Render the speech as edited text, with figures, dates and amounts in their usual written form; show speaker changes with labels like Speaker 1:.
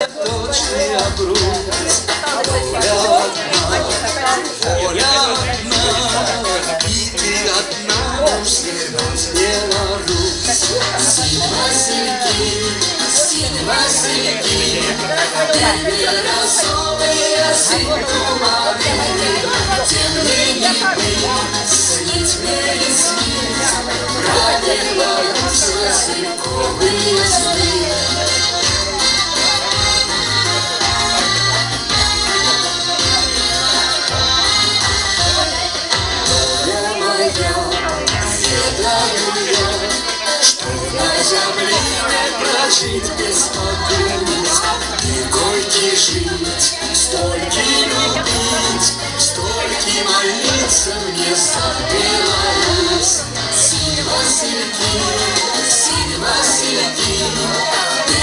Speaker 1: Точный обруч, воля одна, и ты одна, уж не на Русь. Синь Васильки, березовые синумары, темные снить мне не снить, пробиваются стрелковые сны. Жить без подумать, не горьки жить, столько любить, столько молиться мне забилась. Синь Васильки, ты